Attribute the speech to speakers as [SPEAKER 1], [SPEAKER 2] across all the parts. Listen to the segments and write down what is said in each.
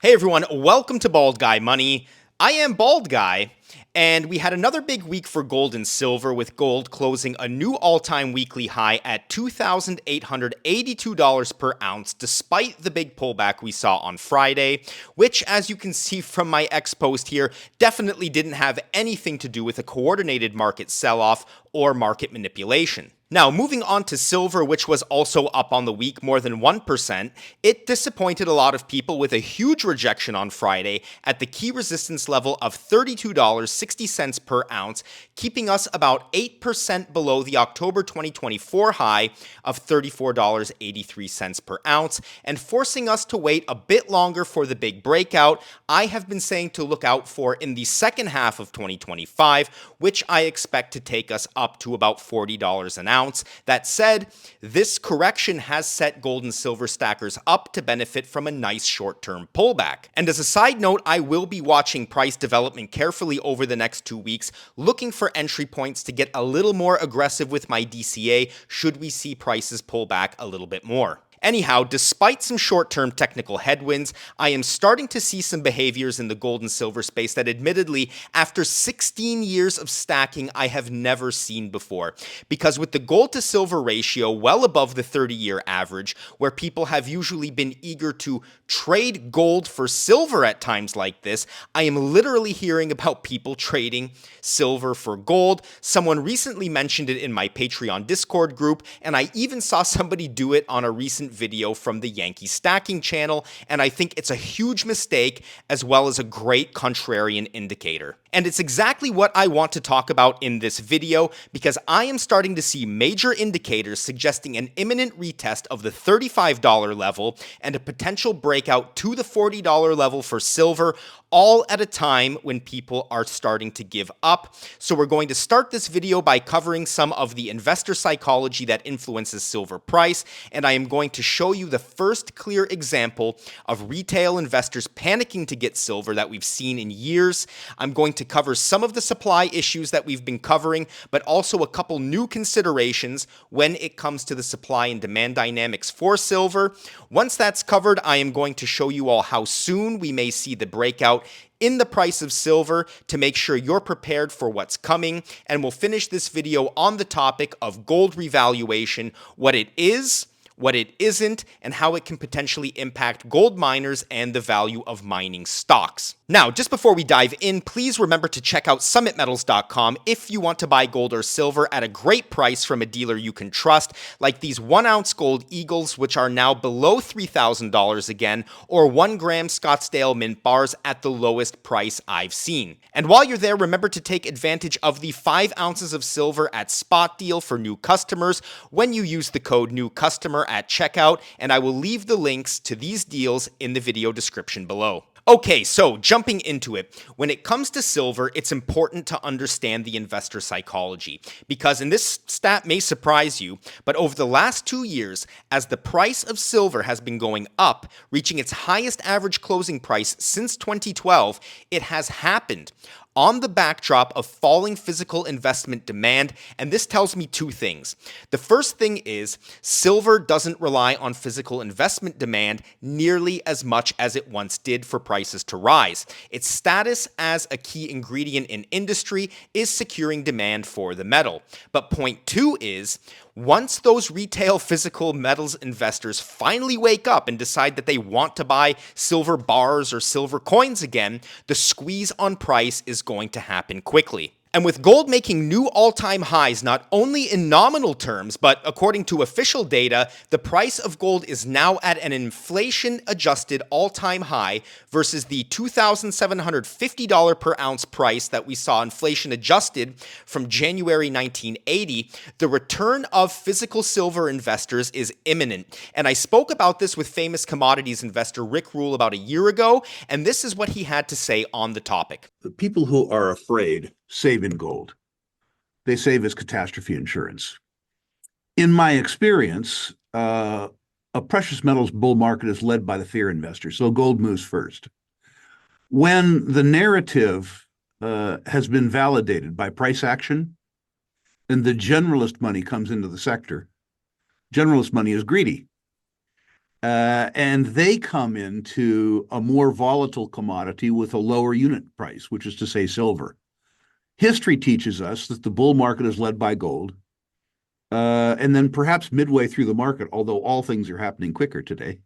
[SPEAKER 1] Hey everyone, welcome to Bald Guy Money. I am Bald Guy, and we had another big week for gold and silver, with gold closing a new all-time weekly high at $2,882 per ounce, despite the big pullback we saw on Friday, which, as you can see from my X post here, definitely didn't have anything to do with a coordinated market sell-off or market manipulation. Now, moving on to silver, which was also up on the week more than 1%, it disappointed a lot of people with a huge rejection on Friday at the key resistance level of $32.60 per ounce, keeping us about 8% below the October 2024 high of $34.83 per ounce, and forcing us to wait a bit longer for the big breakout I have been saying to look out for in the second half of 2025, which I expect to take us up to about $40 an ounce. That said, this correction has set gold and silver stackers up to benefit from a nice short-term pullback. And as a side note, I will be watching price development carefully over the next 2 weeks, looking for entry points to get a little more aggressive with my DCA should we see prices pull back a little bit more. Anyhow, despite some short-term technical headwinds, I am starting to see some behaviors in the gold and silver space that admittedly, after 16 years of stacking, I have never seen before. Because with the gold to silver ratio well above the 30-year average, where people have usually been eager to trade gold for silver at times like this, I am literally hearing about people trading silver for gold. Someone recently mentioned it in my Patreon Discord group, and I even saw somebody do it on a recent video from the Yankee Stacking channel, and I think it's a huge mistake as well as a great contrarian indicator. And it's exactly what I want to talk about in this video, because I am starting to see major indicators suggesting an imminent retest of the $35 level and a potential breakout to the $40 level for silver, all at a time when people are starting to give up. So we're going to start this video by covering some of the investor psychology that influences silver price, and I am going to show you the first clear example of retail investors panicking to get silver that we've seen in years. I'm going to cover some of the supply issues that we've been covering, but also a couple new considerations when it comes to the supply and demand dynamics for silver. Once that's covered, I am going to show you all how soon we may see the breakout in the price of silver to make sure you're prepared for what's coming, and we'll finish this video on the topic of gold revaluation, what it is, what it isn't, and how it can potentially impact gold miners and the value of mining stocks. Now, just before we dive in, please remember to check out summitmetals.com if you want to buy gold or silver at a great price from a dealer you can trust, like these 1-ounce gold eagles, which are now below $3,000 again, or 1-gram Scottsdale mint bars at the lowest price I've seen. And while you're there, remember to take advantage of the 5 ounces of silver at spot deal for new customers when you use the code NEWCUSTOMER at checkout, and I will leave the links to these deals in the video description below. Okay, so jumping into it, when it comes to silver, it's important to understand the investor psychology, because, and this stat may surprise you, but over the last 2 years, as the price of silver has been going up, reaching its highest average closing price since 2012, it has happened on the backdrop of falling physical investment demand, and this tells me two things. The first thing is silver doesn't rely on physical investment demand nearly as much as it once did for prices to rise. Its status as a key ingredient in industry is securing demand for the metal. But point two is, once those retail physical metals investors finally wake up and decide that they want to buy silver bars or silver coins again, the squeeze on price is going to happen quickly. And with gold making new all-time highs not only in nominal terms, but according to official data, the price of gold is now at an inflation-adjusted all-time high versus the $2,750 per ounce price that we saw inflation-adjusted from January 1980. The return of physical silver investors is imminent. And I spoke about this with famous commodities investor Rick Rule about a year ago, and this is what he had to say on the topic.
[SPEAKER 2] The people who are afraid save in gold. They save as catastrophe insurance. In my experience, a precious metals bull market is led by the fear investor, so gold moves first. When the narrative has been validated by price action, and the generalist money comes into the sector, generalist money is greedy. And they come into a more volatile commodity with a lower unit price, which is to say silver. History teaches us that the bull market is led by gold. And then perhaps midway through the market, although all things are happening quicker today,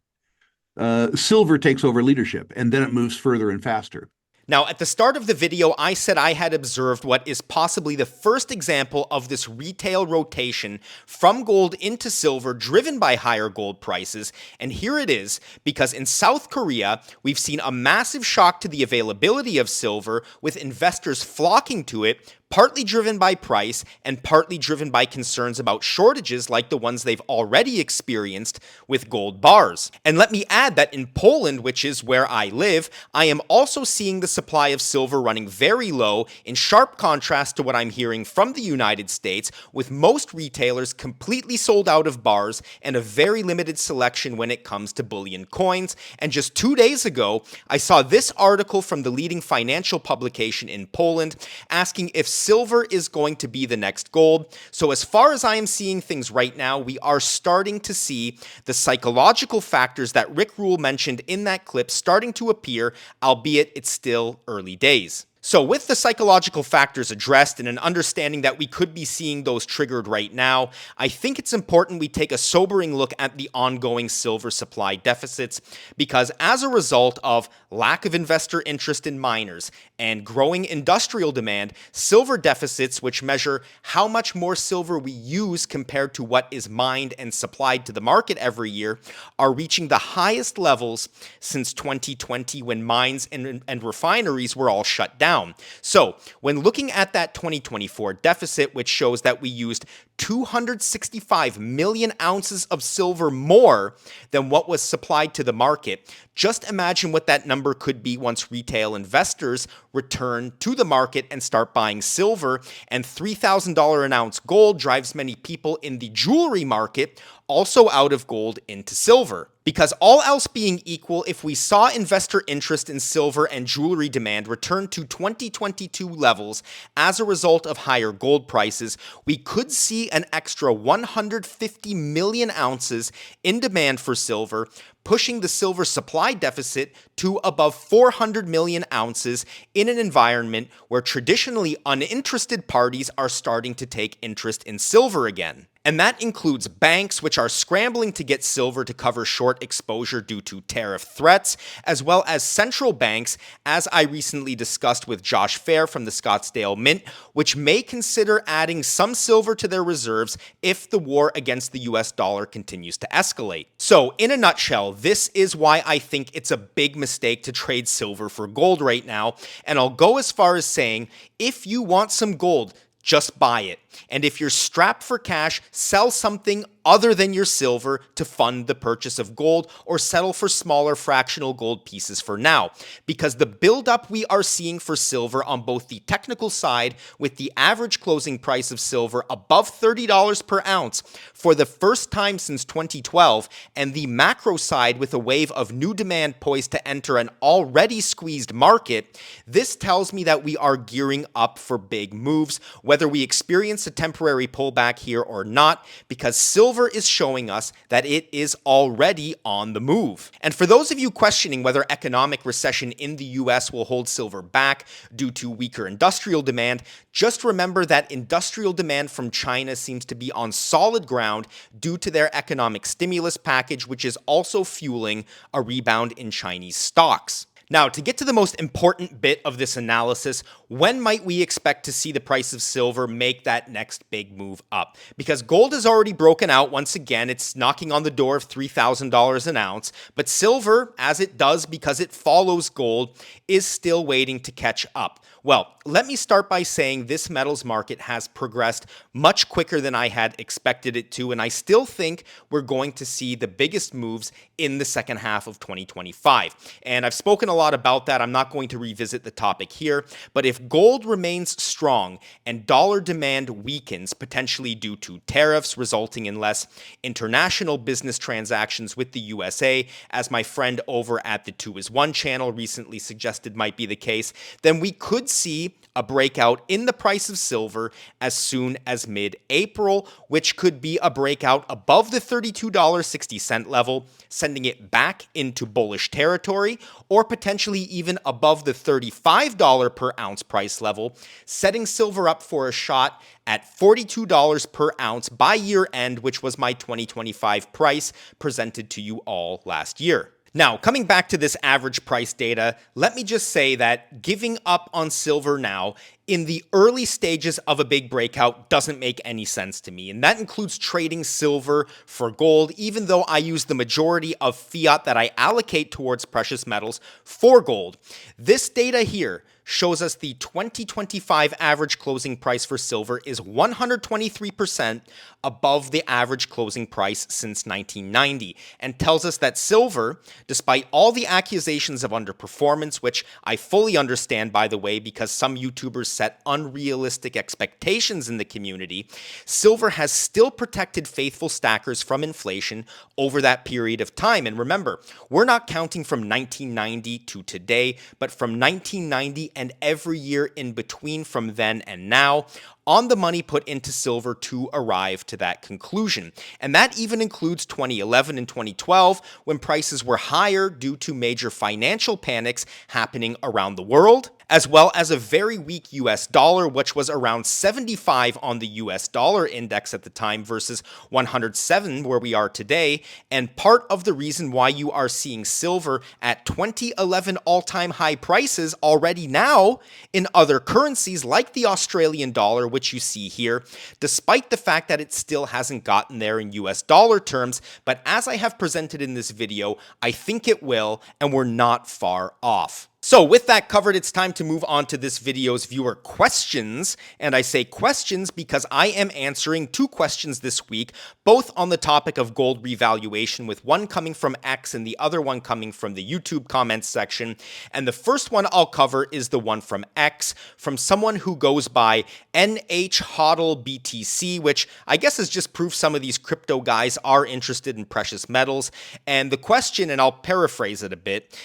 [SPEAKER 2] silver takes over leadership, and then it moves further and faster.
[SPEAKER 1] Now, at the start of the video, I said I had observed what is possibly the first example of this retail rotation from gold into silver driven by higher gold prices, and here it is, because in South Korea, we've seen a massive shock to the availability of silver, with investors flocking to it, partly driven by price and partly driven by concerns about shortages like the ones they've already experienced with gold bars. And let me add that in Poland, which is where I live, I am also seeing the supply of silver running very low, in sharp contrast to what I'm hearing from the United States, with most retailers completely sold out of bars and a very limited selection when it comes to bullion coins. And just 2 days ago, I saw this article from the leading financial publication in Poland asking if silver is going to be the next gold. So as far as I am seeing things right now, we are starting to see the psychological factors that Rick Rule mentioned in that clip starting to appear, albeit it's still early days. So with the psychological factors addressed and an understanding that we could be seeing those triggered right now, I think it's important we take a sobering look at the ongoing silver supply deficits, because as a result of lack of investor interest in miners and growing industrial demand, silver deficits, which measure how much more silver we use compared to what is mined and supplied to the market every year, are reaching the highest levels since 2020, when mines and refineries were all shut down. So when looking at that 2024 deficit, which shows that we used 265 million ounces of silver more than what was supplied to the market, just imagine what that number could be once retail investors return to the market and start buying silver, and $3,000 an ounce gold drives many people in the jewelry market also out of gold into silver. Because all else being equal, if we saw investor interest in silver and jewelry demand return to 2022 levels as a result of higher gold prices, we could see an extra 150 million ounces in demand for silver, pushing the silver supply deficit to above 400 million ounces in an environment where traditionally uninterested parties are starting to take interest in silver again. And that includes banks, which are scrambling to get silver to cover short exposure due to tariff threats, as well as central banks, as I recently discussed with Josh Fair from the Scottsdale Mint, which may consider adding some silver to their reserves if the war against the US dollar continues to escalate. So, in a nutshell, this is why I think it's a big mistake to trade silver for gold right now, and I'll go as far as saying, if you want some gold, just buy it. And if you're strapped for cash, sell something other than your silver to fund the purchase of gold, or settle for smaller fractional gold pieces for now. Because the buildup we are seeing for silver on both the technical side, with the average closing price of silver above $30 per ounce for the first time since 2012, and the macro side with a wave of new demand poised to enter an already squeezed market, this tells me that we are gearing up for big moves, whether we experience a temporary pullback here or not, because silver is showing us that it is already on the move. And for those of you questioning whether economic recession in the US will hold silver back due to weaker industrial demand, just remember that industrial demand from China seems to be on solid ground due to their economic stimulus package, which is also fueling a rebound in Chinese stocks. Now, to get to the most important bit of this analysis, when might we expect to see the price of silver make that next big move up? Because gold has already broken out once again. It's knocking on the door of $3,000 an ounce, but silver, as it does because it follows gold, is still waiting to catch up. Well, let me start by saying this metals market has progressed much quicker than I had expected it to, and I still think we're going to see the biggest moves in the second half of 2025. And I've spoken a lot about that. I'm not going to revisit the topic here, but if if gold remains strong and dollar demand weakens, potentially due to tariffs resulting in less international business transactions with the USA, as my friend over at the 2 is 1 channel recently suggested might be the case, then we could see a breakout in the price of silver as soon as mid-April, which could be a breakout above the $32.60 level, sending it back into bullish territory, or potentially even above the $35 per ounce price level, setting silver up for a shot at $42 per ounce by year end, which was my 2025 price presented to you all last year. Now, coming back to this average price data, let me just say that giving up on silver now in the early stages of a big breakout doesn't make any sense to me. And that includes trading silver for gold, even though I use the majority of fiat that I allocate towards precious metals for gold. This data here shows us the 2025 average closing price for silver is 123% above the average closing price since 1990, and tells us that silver, despite all the accusations of underperformance, which I fully understand, by the way, because some YouTubers set unrealistic expectations in the community, silver has still protected faithful stackers from inflation over that period of time. And remember, we're not counting from 1990 to today, but from 1990 and every year in between from then and now, on the money put into silver to arrive to that conclusion. And that even includes 2011 and 2012, when prices were higher due to major financial panics happening around the world, as well as a very weak US dollar, which was around 75 on the US dollar index at the time versus 107 where we are today. And part of the reason why you are seeing silver at 2011 all-time high prices already now in other currencies like the Australian dollar, which you see here, despite the fact that it still hasn't gotten there in US dollar terms. But as I have presented in this video, I think it will, and we're not far off. So with that covered, it's time to move on to this video's viewer questions. And I say questions because I am answering 2 questions this week, both on the topic of gold revaluation, with one coming from X and the other one coming from the YouTube comments section. And the first one I'll cover is the one from X, from someone who goes by NHHODLBTC, which I guess is just proof some of these crypto guys are interested in precious metals. And the question, and I'll paraphrase it a bit,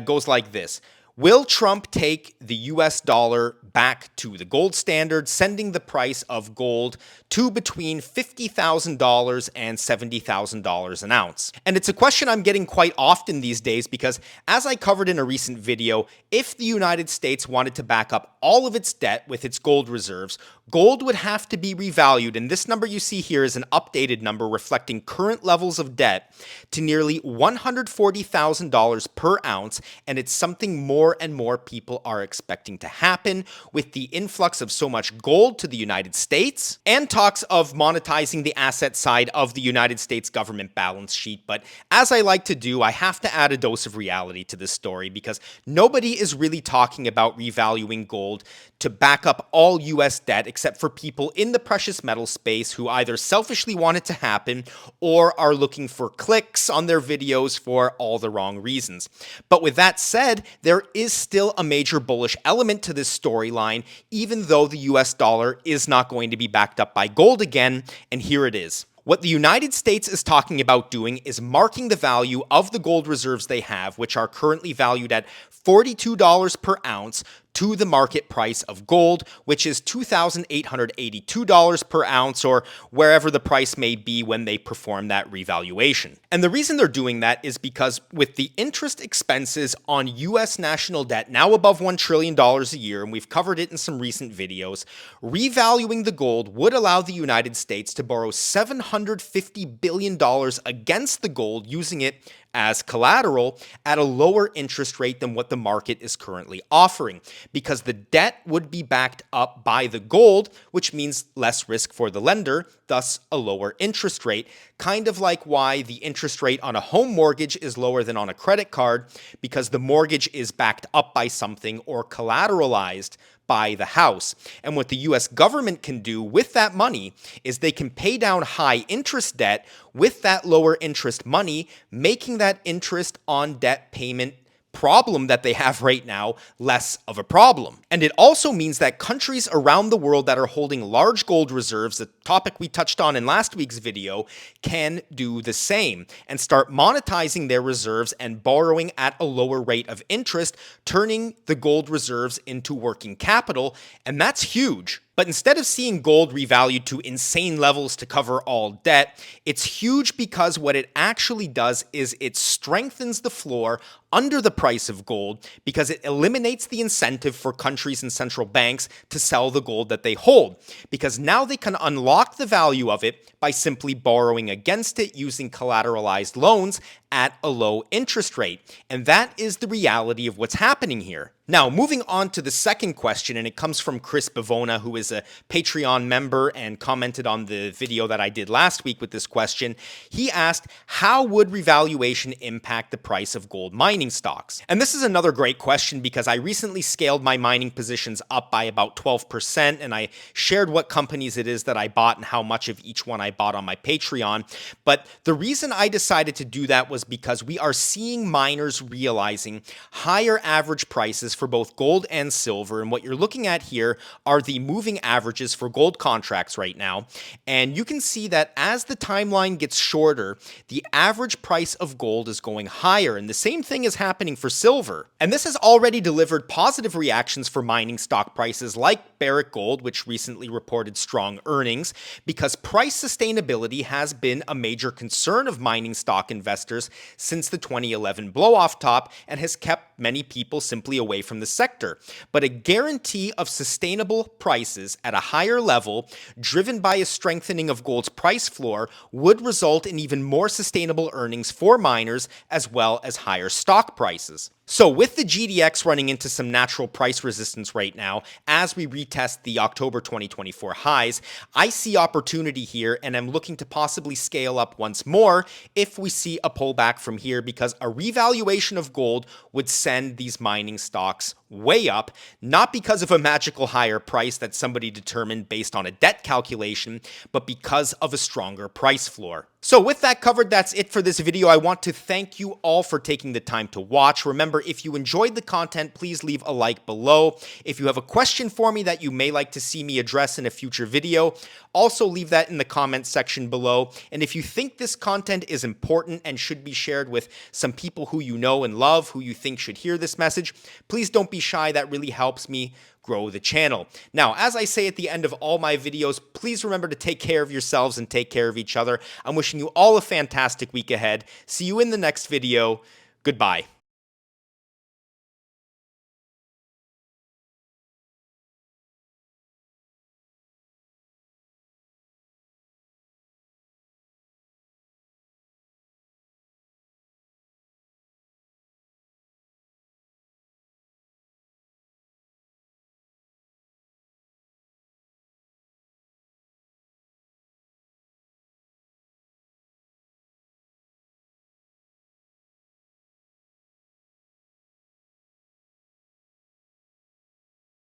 [SPEAKER 1] goes like this. Will Trump take the US dollar back to the gold standard, sending the price of gold to between $50,000 and $70,000 an ounce? And it's a question I'm getting quite often these days because, as I covered in a recent video, if the United States wanted to back up all of its debt with its gold reserves, gold would have to be revalued, and this number you see here is an updated number reflecting current levels of debt, to nearly $140,000 per ounce, and it's something more and more people are expecting to happen with the influx of so much gold to the United States and talks of monetizing the asset side of the United States government balance sheet. But as I like to do, I have to add a dose of reality to this story because nobody is really talking about revaluing gold to back up all US debt except for people in the precious metal space who either selfishly want it to happen or are looking for clicks on their videos for all the wrong reasons. But with that said, there is still a major bullish element to this storyline, even though the US dollar is not going to be backed up by gold again, and here it is. What the United States is talking about doing is marking the value of the gold reserves they have, which are currently valued at $42 per ounce, to the market price of gold, which is $2,882 per ounce, or wherever the price may be when they perform that revaluation. And the reason they're doing that is because with the interest expenses on US national debt now above $1 trillion a year, and we've covered it in some recent videos, revaluing the gold would allow the United States to borrow $750 billion against the gold, using it as collateral at a lower interest rate than what the market is currently offering, because the debt would be backed up by the gold, which means less risk for the lender, thus a lower interest rate, kind of like why the interest rate on a home mortgage is lower than on a credit card, because the mortgage is backed up by something or collateralized by the house. And what the US government can do with that money is they can pay down high interest debt with that lower interest money, making that interest on debt payment problem that they have right now less of a problem. And it also means that countries around the world that are holding large gold reserves, a topic we touched on in last week's video, can do the same and start monetizing their reserves and borrowing at a lower rate of interest, turning the gold reserves into working capital. And that's huge. But instead of seeing gold revalued to insane levels to cover all debt, it's huge because what it actually does is it strengthens the floor under the price of gold because it eliminates the incentive for countries and central banks to sell the gold that they hold, because now they can unlock the value of it by simply borrowing against it using collateralized loans at a low interest rate. And that is the reality of what's happening here. Now, moving on to the second question, and it comes from Chris Bavona, who is a Patreon member and commented on the video that I did last week with this question. He asked, how would revaluation impact the price of gold mining stocks? And this is another great question because I recently scaled my mining positions up by about 12%, and I shared what companies it is that I bought and how much of each one I bought on my Patreon. But the reason I decided to do that was because we are seeing miners realizing higher average prices for both gold and silver. And what you're looking at here are the moving averages for gold contracts right now. And you can see that as the timeline gets shorter, the average price of gold is going higher. And the same thing is happening for silver. And this has already delivered positive reactions for mining stock prices like Barrick Gold, which recently reported strong earnings, because price sustainability has been a major concern of mining stock investors since the 2011 blow-off top and has kept many people simply away from the sector. But a guarantee of sustainable prices at a higher level, driven by a strengthening of gold's price floor, would result in even more sustainable earnings for miners as well as higher stock prices. So with the GDX running into some natural price resistance right now, as we retest the October 2024 highs, I see opportunity here and I'm looking to possibly scale up once more if we see a pullback from here, because a revaluation of gold would send these mining stocks way up, not because of a magical higher price that somebody determined based on a debt calculation, but because of a stronger price floor. So with that covered, that's it for this video. I want to thank you all for taking the time to watch. Remember, if you enjoyed the content, please leave a like below. If you have a question for me that you may like to see me address in a future video, also leave that in the comments section below. And if you think this content is important and should be shared with some people who you know and love, who you think should hear this message, please don't be shy. That really helps me grow the channel. Now, as I say at the end of all my videos, please remember to take care of yourselves and take care of each other. I'm wishing you all a fantastic week ahead. See you in the next video. Goodbye.